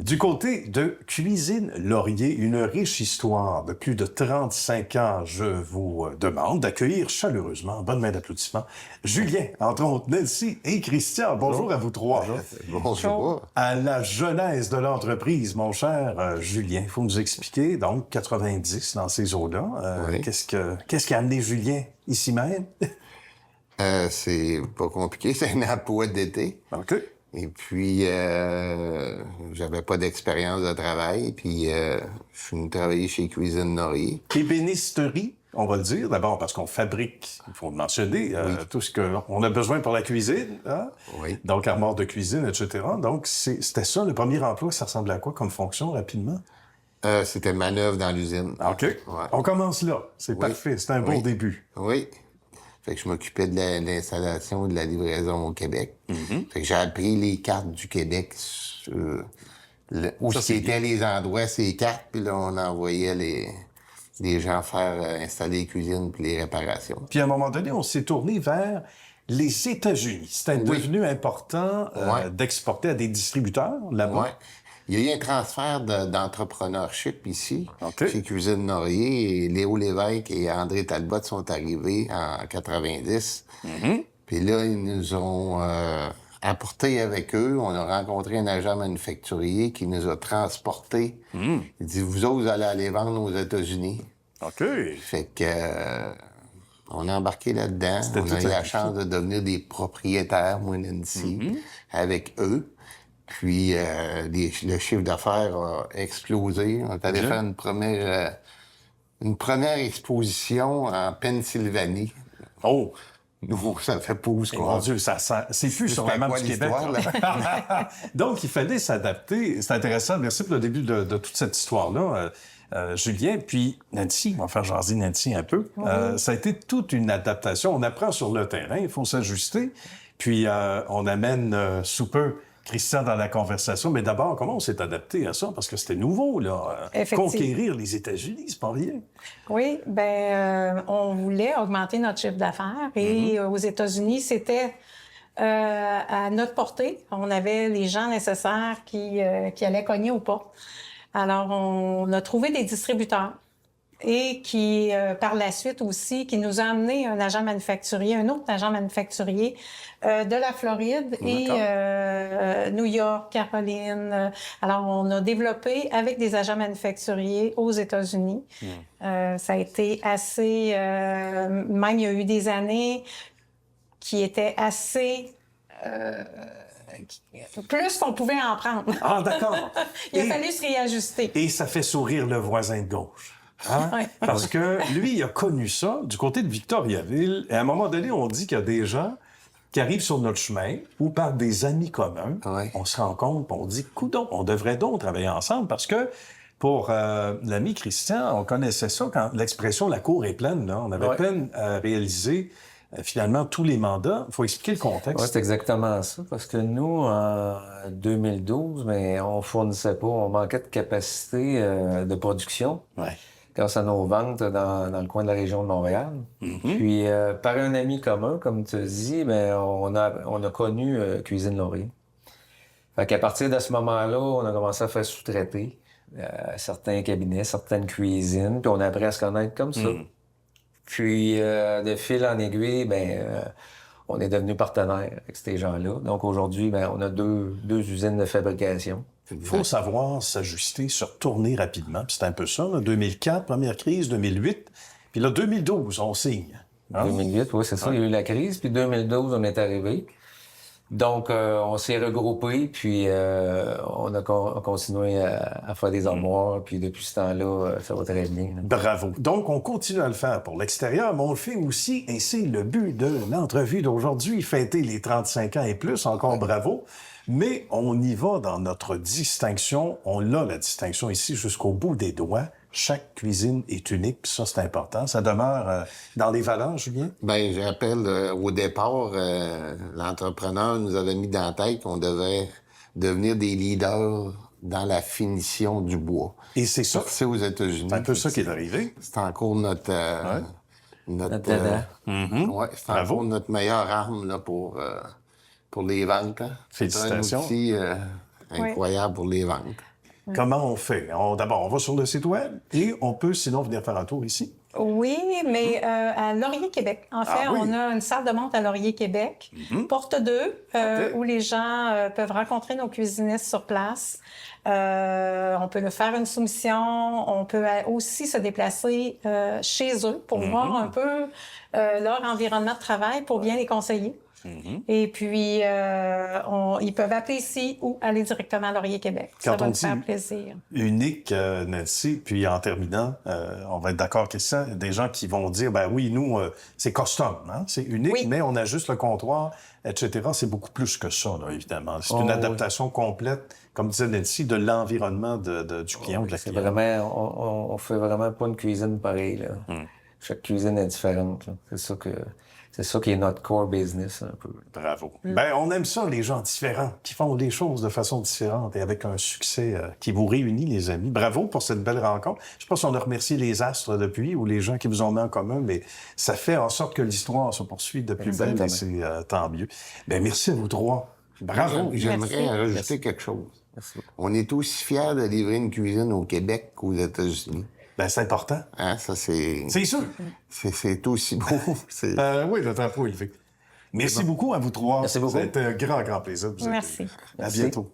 Du côté de Cuisine Laurier, une riche histoire de plus de 35 ans, je vous demande d'accueillir chaleureusement, bonne main d'applaudissements, Julien, entre autres Nancy et Christian. Bonjour à vous trois. Bonjour. À la genèse de l'entreprise, mon cher Julien, il faut nous expliquer, donc 90 dans ces eaux-là. Oui. Qu'est-ce qui a amené Julien ici même? C'est pas compliqué, c'est un emploi d'été. OK. Et puis, j'avais pas d'expérience de travail, puis je suis venu travailler chez Cuisine Laurier. Ébénisterie, on va le dire, d'abord parce qu'on fabrique, il faut le mentionner, tout ce qu'on a besoin pour la cuisine, hein? Oui. Donc armoire de cuisine, etc. Donc c'était ça, le premier emploi, ça ressemblait à quoi comme fonction, rapidement? C'était manœuvre dans l'usine. OK. Ouais. On commence là, c'est Oui. parfait, c'est un bon Oui. début. Oui. Fait que je m'occupais de l'installation et de la livraison au Québec. Fait que j'ai appris les cartes du Québec où Ça, c'est étaient les endroits, ces cartes, puis là, on envoyait les gens faire installer les cuisines puis les réparations. Puis à un moment donné, on s'est tourné vers les États-Unis. C'était devenu important Ouais. d'exporter à des distributeurs là-bas. Ouais. Il y a eu un transfert d'entrepreneurship ici, OK. chez Cuisine Laurier. Et Léo Lévesque et André Talbot sont arrivés en 90. Puis là, ils nous ont apporté avec eux. On a rencontré un agent manufacturier qui nous a transportés. Il dit, vous autres, vous allez aller vendre aux États-Unis. OK. Fait que on a embarqué là-dedans. C'était On tout a eu la impliqué. chance de devenir des propriétaires, moi, Nancy, avec eux. Puis le chiffre d'affaires a explosé. On est allé faire une première exposition en Pennsylvanie. Oh! Nous, ça fait pouce, quoi. Mon Dieu, c'est plus sur la C'était map quoi du Québec. l'histoire, là. Donc, il fallait s'adapter. C'est intéressant. Merci pour le début de toute cette histoire-là, Julien. Puis, Nancy, on va faire jaser Nancy un peu. Ça a été toute une adaptation. On apprend sur le terrain, il faut s'ajuster. Puis, on amène sous peu Christian dans la conversation. Mais d'abord, comment on s'est adapté à ça? Parce que c'était nouveau, là. Effectivement. Conquérir les États-Unis, c'est pas rien. Oui, on voulait augmenter notre chiffre d'affaires et aux États-Unis, c'était à notre portée. On avait les gens nécessaires qui allaient cogner au pas. Alors, on a trouvé des distributeurs et qui, par la suite aussi, qui nous a amené un agent manufacturier, un autre agent manufacturier de la Floride et New York, Caroline. Alors, on a développé avec des agents manufacturiers aux États-Unis. Ça a été assez... même, il y a eu des années qui étaient assez... plus qu'on pouvait en prendre. Ah, d'accord. Il a fallu se réajuster. Et ça fait sourire le voisin de gauche. Hein? Ouais. Parce que lui, il a connu ça du côté de Victoriaville. Et à un moment donné, on dit qu'il y a des gens qui arrivent sur notre chemin ou par des amis communs. Ouais. On se rend compte, on dit, coudonc, on devrait donc travailler ensemble parce que pour l'ami Christian, on connaissait ça quand l'expression « la cour est pleine », là. On avait peine à réaliser finalement tous les mandats. Il faut expliquer le contexte. Oui, c'est exactement ça. Parce que nous, en 2012, mais on fournissait pas, on manquait de capacité de production. Ouais. Grâce à nos ventes dans le coin de la région de Montréal. Puis, par un ami commun, comme tu dis, on a connu Cuisine Laurier. Fait qu'à partir de ce moment-là, on a commencé à faire sous-traiter certains cabinets, certaines cuisines, puis on a appris à se connaître comme ça. Puis, de fil en aiguille, on est devenus partenaires avec ces gens-là. Donc, aujourd'hui, on a deux usines de fabrication. Il faut savoir s'ajuster, se retourner rapidement. Puis c'est un peu ça, là. 2004, première crise, 2008. Puis là, 2012, on signe. Hein? 2008, oui, c'est ça. Il y a eu la crise. Puis 2012, on est arrivé. Donc, on s'est regroupés, puis on a continué à faire des armoires. Puis depuis ce temps-là, ça va très bien. Là. Bravo. Donc, on continue à le faire pour l'extérieur, mais on le fait aussi, et c'est le but de l'entrevue d'aujourd'hui, fêter les 35 ans et plus, encore bravo. Mais on y va dans notre distinction. On a la distinction ici jusqu'au bout des doigts. Chaque cuisine est unique, puis ça, c'est important. Ça demeure dans les valeurs, Julien? Ben, je rappelle, au départ, l'entrepreneur nous avait mis dans la tête qu'on devait devenir des leaders dans la finition du bois. Et c'est ça. C'est aux États-Unis. C'est un peu ça qui est arrivé. C'est encore notre dada. ouais, c'est encore notre meilleure arme là, pour les ventes. Hein. Félicitations. C'est un outil incroyable pour les ventes. Comment on fait? D'abord, on va sur le site web et on peut sinon venir faire un tour ici. Oui, mais à Laurier, Québec. En fait, oui. on a une salle de monte à Laurier, Québec, porte 2, où les gens peuvent rencontrer nos cuisinistes sur place. On peut leur faire une soumission. On peut aussi se déplacer chez eux pour voir un peu leur environnement de travail pour bien les conseiller. Et puis, ils peuvent appeler ici ou aller directement à Laurier, Québec. Ça va nous faire plaisir. Unique, Nancy, puis en terminant, on va être d'accord que ça, des gens qui vont dire, ben oui, nous, c'est custom, hein? C'est unique, mais on ajuste le comptoir, etc. C'est beaucoup plus que ça, là, évidemment. C'est une adaptation complète, comme disait Nancy, de l'environnement du client ou de la C'est cliente. vraiment, on fait vraiment pas une cuisine pareille, là. Chaque cuisine est différente, là. C'est ça qui est notre core business, un peu. Bravo. Ben, on aime ça, les gens différents, qui font les choses de façon différente et avec un succès qui vous réunit, les amis. Bravo pour cette belle rencontre. Je sais pas si on a remercié les astres depuis ou les gens qui vous ont mis en commun, mais ça fait en sorte que l'histoire se poursuit de plus belle et c'est tant mieux. Ben, merci à vous trois. Bravo. J'aimerais rajouter quelque chose. Merci. On est aussi fiers de livrer une cuisine au Québec qu'aux États-Unis. Ben, c'est important. Hein, ça, c'est sûr. C'est aussi beau. Oui, le drapeau élevé. Merci beaucoup à vous trois. Merci beaucoup. Ça a été un grand, grand plaisir de vous accueillir. Merci. À bientôt.